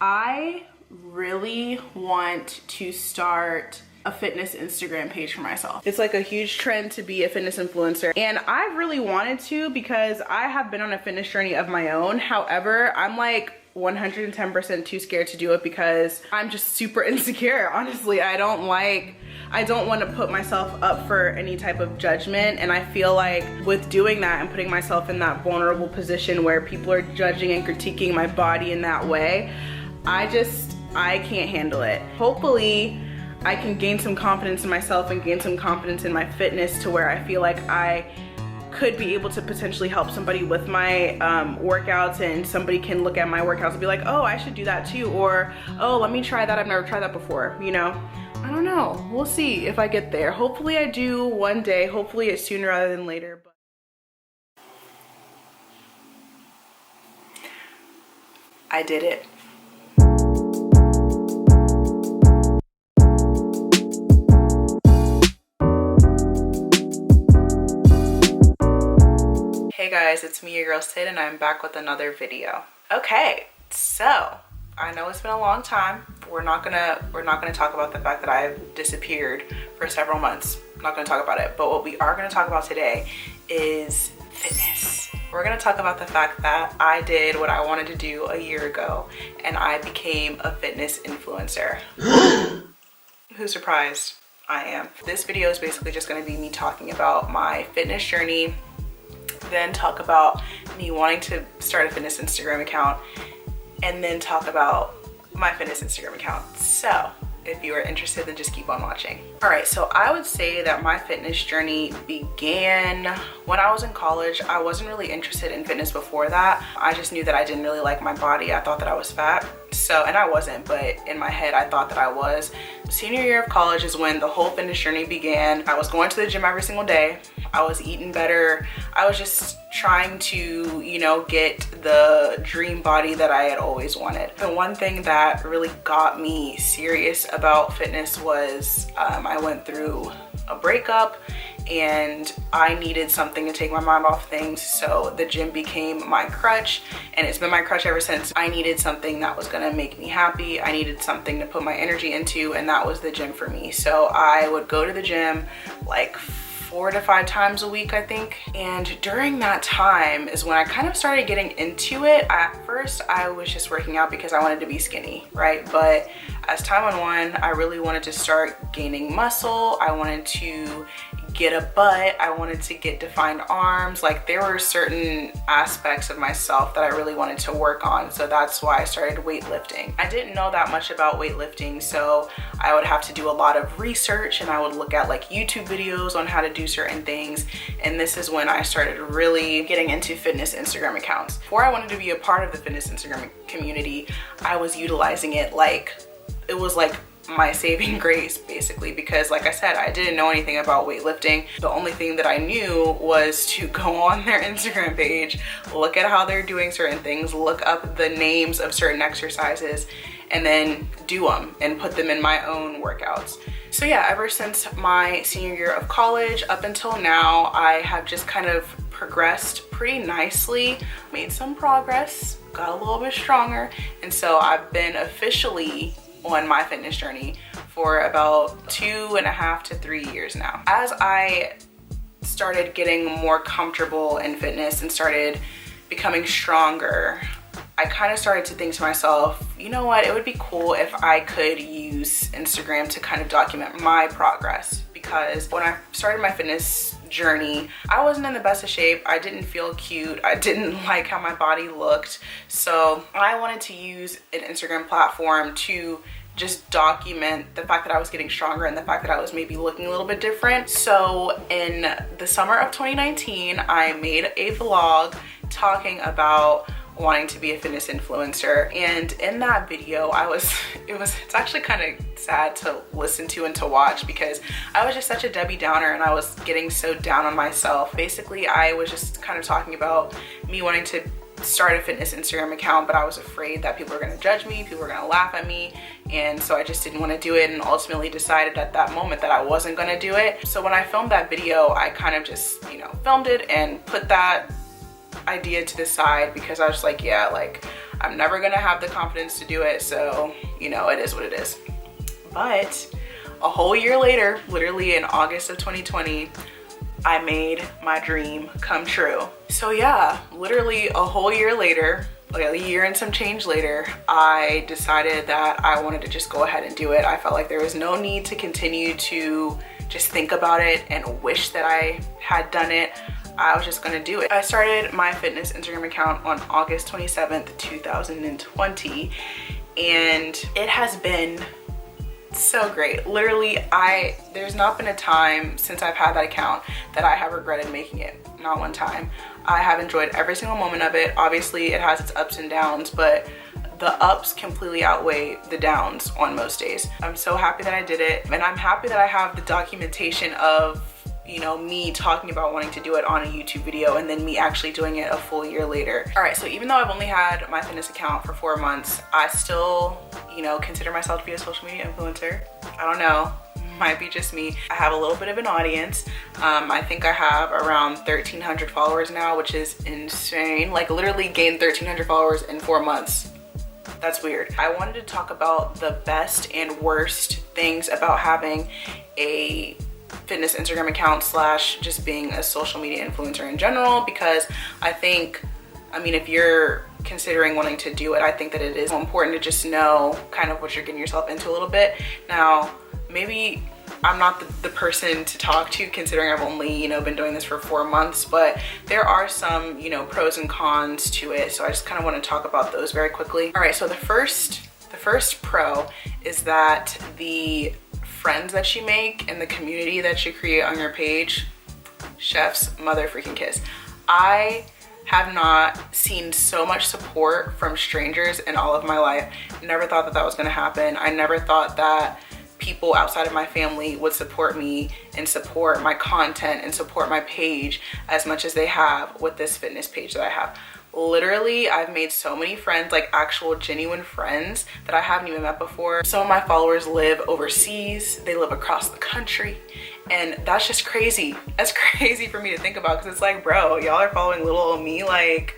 I really want to start a fitness Instagram page for myself. It's like a huge trend to be a fitness influencer, and I really wanted to because I have been on a fitness journey of my own. However, I'm like 110% too scared to do it because I'm just super insecure. Honestly, I don't want to put myself up for any type of judgment, and I feel like with doing that and putting myself in that vulnerable position where people are judging and critiquing my body in that way, I can't handle it. Hopefully I can gain some confidence in myself and gain some confidence in my fitness to where I feel like I could be able to potentially help somebody with my workouts, and somebody can look at my workouts and be like, oh, I should do that too, or oh, let me try that, I've never tried that before, you know? I don't know, we'll see if I get there. Hopefully I do one day, hopefully it's sooner rather than later. But I did it. Hey guys, it's me, your girl Sid, and I'm back with another video. Okay, so I know it's been a long time. We're not gonna talk about the fact that I've disappeared for several months. I'm not gonna talk about it. But what we are gonna talk about today is fitness. We're gonna talk about the fact that I did what I wanted to do a year ago, and I became a fitness influencer. Who's surprised? I am. This video is basically just gonna be me talking about my fitness journey, then talk about me wanting to start a fitness Instagram account, and then talk about my fitness Instagram account. So if you are interested, then just keep on watching. All right, so I would say that my fitness journey began when I was in college. I wasn't really interested in fitness before that. I just knew that I didn't really like my body. I thought that I was fat. So, and I wasn't, but in my head, I thought that I was. Senior year of college is when the whole fitness journey began. I was going to the gym every single day. I was eating better. I was just trying to, you know, get the dream body that I had always wanted. The one thing that really got me serious about fitness was I went through a breakup and I needed something to take my mind off things, so the gym became my crutch, and it's been my crutch ever since. I needed something that was gonna make me happy. I needed something to put my energy into, and that was the gym for me. So I would go to the gym like 4 to 5 times a week, I think. And during that time is when I kind of started getting into it. At first, I was just working out because I wanted to be skinny, right? But as time went on, I really wanted to start gaining muscle. I wanted to get a butt. I wanted to get defined arms. Like, there were certain aspects of myself that I really wanted to work on. So that's why I started weightlifting. I didn't know that much about weightlifting, so I would have to do a lot of research, and I would look at like YouTube videos on how to do certain things. And this is when I started really getting into fitness Instagram accounts. Before I wanted to be a part of the fitness Instagram community, I was utilizing it like it was like my saving grace, basically, because like I said, I didn't know anything about weightlifting. The only thing that I knew was to go on their Instagram page, look at how they're doing certain things, look up the names of certain exercises, and then do them and put them in my own workouts. So yeah, ever since my senior year of college up until now, I have just kind of progressed pretty nicely, made some progress, got a little bit stronger, and so I've been officially on my fitness journey for about 2.5 to 3 years now. As I started getting more comfortable in fitness and started becoming stronger, I kind of started to think to myself, you know what, it would be cool if I could use Instagram to kind of document my progress. Because when I started my fitness journey, I wasn't in the best of shape. I didn't feel cute. I didn't like how my body looked. So I wanted to use an Instagram platform to just document the fact that I was getting stronger and the fact that I was maybe looking a little bit different. So in the summer of 2019, I made a vlog talking about wanting to be a fitness influencer, and in that video it's actually kind of sad to listen to and to watch because I was just such a Debbie Downer and I was getting so down on myself. Basically, I was just kind of talking about me wanting to start a fitness Instagram account, but I was afraid that people were going to judge me, people were going to laugh at me, and so I just didn't want to do it, and ultimately decided at that moment that I wasn't going to do it. So when I filmed that video, I kind of just, filmed it and put that idea to the side because I was like, yeah, like I'm never gonna have the confidence to do it, so you know, it is what it is. But a whole year later, literally in August of 2020, I made my dream come true. So yeah, literally a whole year later, like a year and some change later, I decided that I wanted to just go ahead and do it. I felt like there was no need to continue to just think about it and wish that I had done it. I was just gonna do it. I started my fitness Instagram account on August 27th, 2020, and it has been so great. Literally, there's not been a time since I've had that account that I have regretted making it. Not one time. I have enjoyed every single moment of it. Obviously, it has its ups and downs, but the ups completely outweigh the downs on most days. I'm so happy that I did it, and I'm happy that I have the documentation of, you know, me talking about wanting to do it on a YouTube video and then me actually doing it a full year later. All right, so even though I've only had my fitness account for 4 months, I still, you know, consider myself to be a social media influencer. I don't know, might be just me. I have a little bit of an audience. I think I have around 1,300 followers now, which is insane. Like, literally gained 1,300 followers in 4 months. That's weird. I wanted to talk about the best and worst things about having a fitness Instagram account slash just being a social media influencer in general, because I think, I mean, if you're considering wanting to do it, I think that it is important to just know kind of what you're getting yourself into a little bit. Now, maybe I'm not the person to talk to, considering I've only, you know, been doing this for 4 months, but there are some, you know, pros and cons to it. So I just kind of want to talk about those very quickly. All right, so the first pro is that the friends that you make and the community that you create on your page, chef's mother freaking kiss. I have not seen so much support from strangers in all of my life. Never thought that that was going to happen. I never thought that people outside of my family would support me and support my content and support my page as much as they have with this fitness page that I have. Literally, I've made so many friends, like actual genuine friends that I haven't even met before. Some of my followers live overseas, they live across the country, and that's just crazy. That's crazy for me to think about, because it's like, bro, y'all are following little old me, like,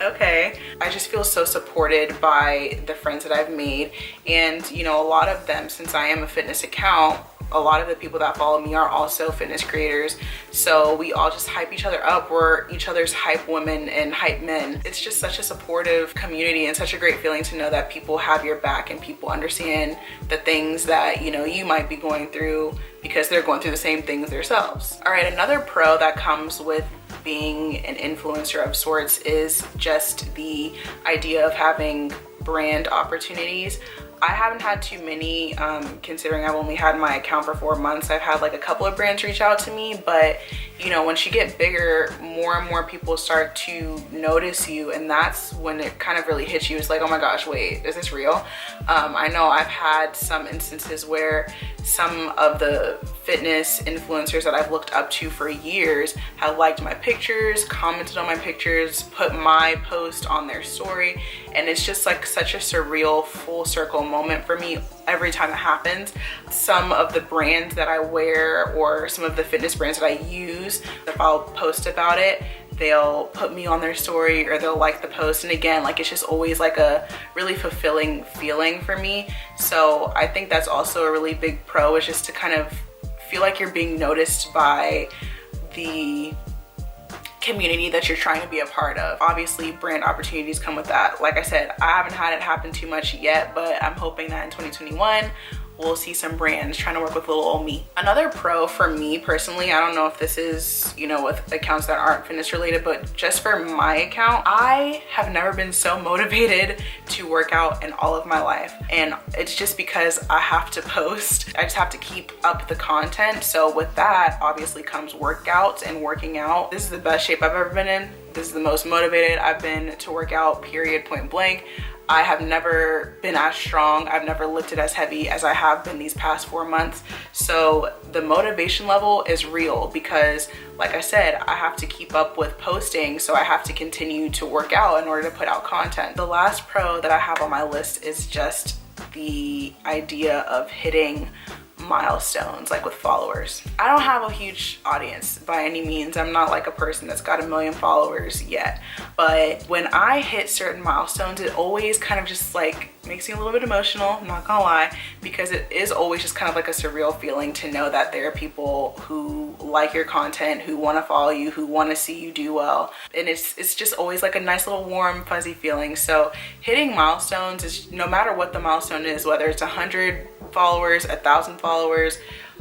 okay. I just feel so supported by the friends that I've made, and you know, a lot of them, since I am a fitness account, a lot of the people that follow me are also fitness creators, so we all just hype each other up. We're each other's hype women and hype men. It's just such a supportive community and such a great feeling to know that people have your back and people understand the things that, you know, you might be going through because they're going through the same things themselves. All right, another pro that comes with being an influencer of sorts is just the idea of having brand opportunities. I haven't had too many, considering I've only had my account for 4 months. I've had like a couple of brands reach out to me, but you know, once you get bigger, more and more people start to notice you, and that's when it kind of really hits you. It's like, oh my gosh, wait, is this real? I know I've had some instances where some of the fitness influencers that I've looked up to for years have liked my pictures, commented on my pictures, put my post on their story, and it's just like such a surreal full circle moment for me every time it happens. Some of the brands that I wear or some of the fitness brands that I use, if I'll post about it, they'll put me on their story or they'll like the post, and again, like, it's just always like a really fulfilling feeling for me. So I think that's also a really big pro, is just to kind of feel like you're being noticed by the community that you're trying to be a part of. Obviously, brand opportunities come with that. Like I said, I haven't had it happen too much yet, but I'm hoping that in 2021 we'll see some brands trying to work with little old me. Another pro for me personally, I don't know if this is, you know, with accounts that aren't fitness related, but just for my account, I have never been so motivated to work out in all of my life. And it's just because I have to post. I just have to keep up the content. So with that, obviously comes workouts and working out. This is the best shape I've ever been in. This is the most motivated I've been to work out, period, point blank. I have never been as strong. I've never lifted as heavy as I have been these past 4 months. So the motivation level is real because, like I said, I have to keep up with posting. So I have to continue to work out in order to put out content. The last pro that I have on my list is just the idea of hitting milestones, like with followers. I don't have a huge audience by any means. I'm not like a person that's got 1 million followers yet, but when I hit certain milestones, it always kind of just like makes me a little bit emotional, I'm not gonna lie, because it is always just kind of like a surreal feeling to know that there are people who like your content, who want to follow you, who want to see you do well, and it's just always like a nice little warm fuzzy feeling. So hitting milestones is, no matter what the milestone is, whether it's 100 followers, 1,000 followers,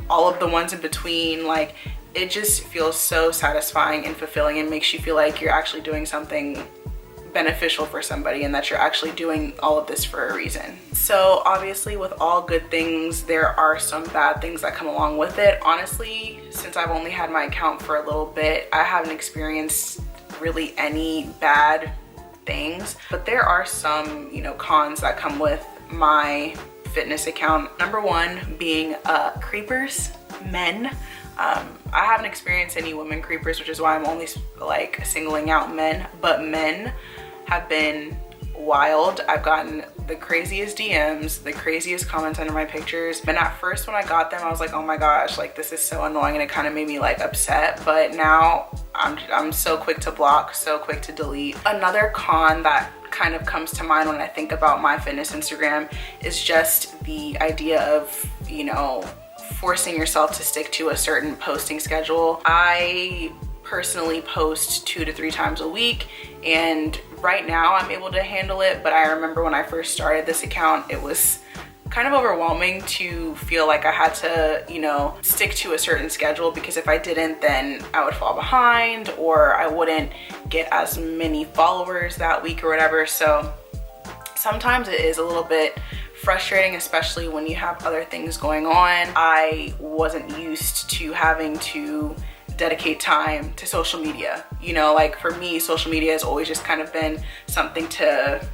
all of the ones in between, like it just feels so satisfying and fulfilling and makes you feel like you're actually doing something beneficial for somebody and that you're actually doing all of this for a reason. So obviously with all good things, there are some bad things that come along with it. Honestly, since I've only had my account for a little bit, I haven't experienced really any bad things, but there are some, you know, cons that come with my fitness account. Number one being creepers, men. I haven't experienced any women creepers, which is why I'm only like singling out men, but men have been wild. I've gotten the craziest DMs, the craziest comments under my pictures. And at first when I got them, I was like, oh my gosh, like this is so annoying, and it kind of made me like upset. But now I'm so quick to block, so quick to delete. Another con that kind of comes to mind when I think about my fitness Instagram is just the idea of, you know, forcing yourself to stick to a certain posting schedule. I personally post 2 to 3 times a week, and right now I'm able to handle it, but I remember when I first started this account, it was kind of overwhelming to feel like I had to, you know, stick to a certain schedule, because if I didn't, then I would fall behind or I wouldn't get as many followers that week or whatever. So sometimes it is a little bit frustrating, especially when you have other things going on. I wasn't used to having to dedicate time to social media. You know, like for me, social media has always just kind of been something to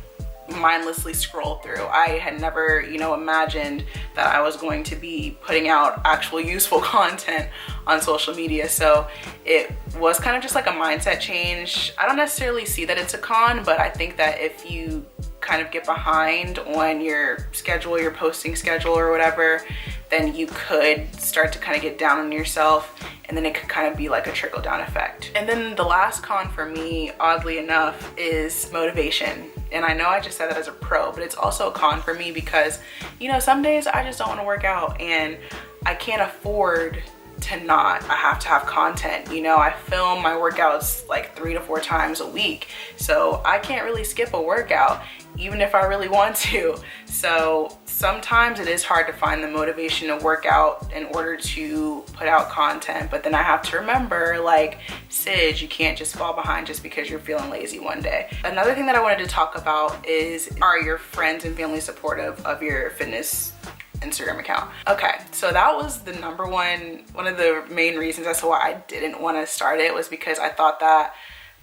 mindlessly scroll through. I had never, you know, imagined that I was going to be putting out actual useful content on social media. So it was kind of just like a mindset change. I don't necessarily see that it's a con, but I think that if you kind of get behind on your schedule, your posting schedule or whatever, then you could start to kind of get down on yourself, and then it could kind of be like a trickle down effect. And then the last con for me, oddly enough, is motivation. And I know I just said that as a pro, but it's also a con for me because, you know, some days I just don't want to work out and I can't afford to not. I have to have content. You know, I film my workouts like 3 to 4 times a week, so I can't really skip a workout even if I really want to. So sometimes it is hard to find the motivation to work out in order to put out content, but then I have to remember, like, Sid, you can't just fall behind just because you're feeling lazy one day. Another thing that I wanted to talk about is, are your friends and family supportive of your fitness Instagram account? Okay, so that was the number one of the main reasons as to why I didn't want to start it, was because I thought that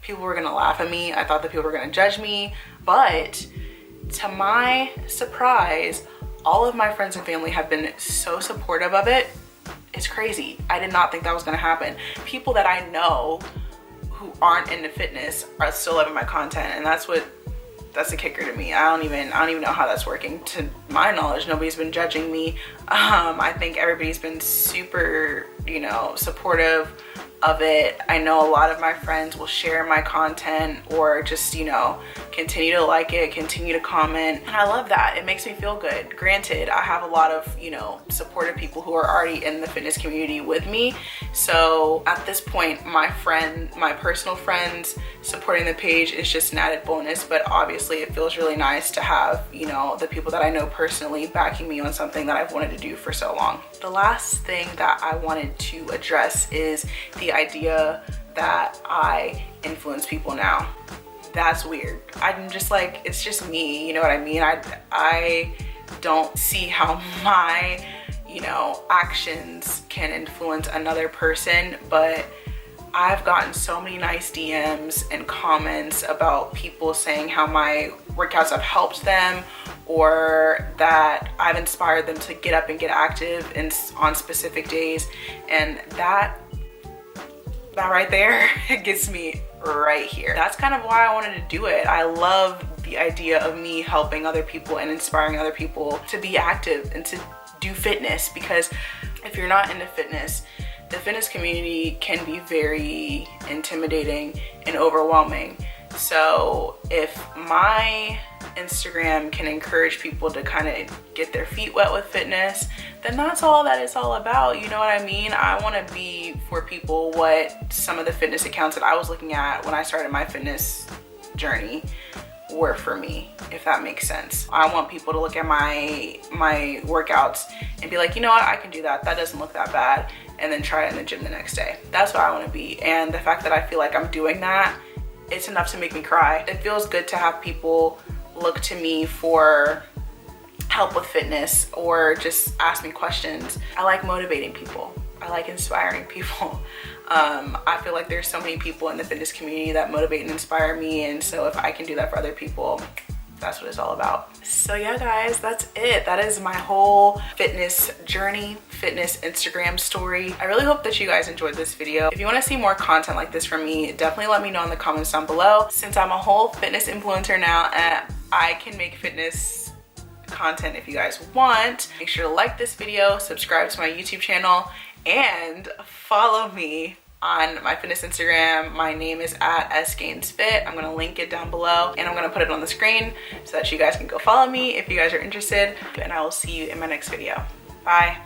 people were gonna laugh at me. I thought that people were gonna judge me. But to my surprise, all of my friends and family have been so supportive of it. It's crazy. I did not think that was gonna happen. People that I know who aren't into fitness are still loving my content, and that's the kicker to me. I don't even know how that's working. To my knowledge, nobody's been judging me. I think everybody's been super, you know, supportive of it. I know a lot of my friends will share my content or just, you know, continue to like it, continue to comment, and I love that. It makes me feel good. Granted, I have a lot of, you know, supportive people who are already in the fitness community with me, so at this point my personal friends supporting the page is just an added bonus, but obviously it feels really nice to have, you know, the people that I know personally backing me on something that I've wanted to do for so long. The last thing that I wanted to address is the idea that I influence people now. That's weird. I'm just like, it's just me, you know what I mean? I don't see how my, you know, actions can influence another person, but I've gotten so many nice DMs and comments about people saying how my workouts have helped them, or that I've inspired them to get up and get active on specific days, and that right there, it gets me right here. That's kind of why I wanted to do it. I love the idea of me helping other people and inspiring other people to be active and to do fitness, because if you're not into fitness, the fitness community can be very intimidating and overwhelming. So if my Instagram can encourage people to kind of get their feet wet with fitness, then that's all that it's all about. You know what I mean? I want to be for people what some of the fitness accounts that I was looking at when I started my fitness journey were for me, if that makes sense. I want people to look at my workouts and be like, you know what, I can do that. That doesn't look that bad. And then try it in the gym the next day. That's what I want to be. And the fact that I feel like I'm doing that, it's enough to make me cry. It feels good to have people look to me for help with fitness or just ask me questions. I like motivating people. I like inspiring people. I feel like there's so many people in the fitness community that motivate and inspire me, and so if I can do that for other people, that's what it's all about. So yeah, guys, that's it. That is my whole fitness journey, fitness Instagram story. I really hope that you guys enjoyed this video. If you want to see more content like this from me, definitely let me know in the comments down below. Since I'm a whole fitness influencer now, I can make fitness content if you guys want. Make sure to like this video, subscribe to my YouTube channel, and follow me on my fitness Instagram. My name is @sgainsfit. I'm gonna link it down below, and I'm gonna put it on the screen so that you guys can go follow me if you guys are interested. And I will see you in my next video. Bye.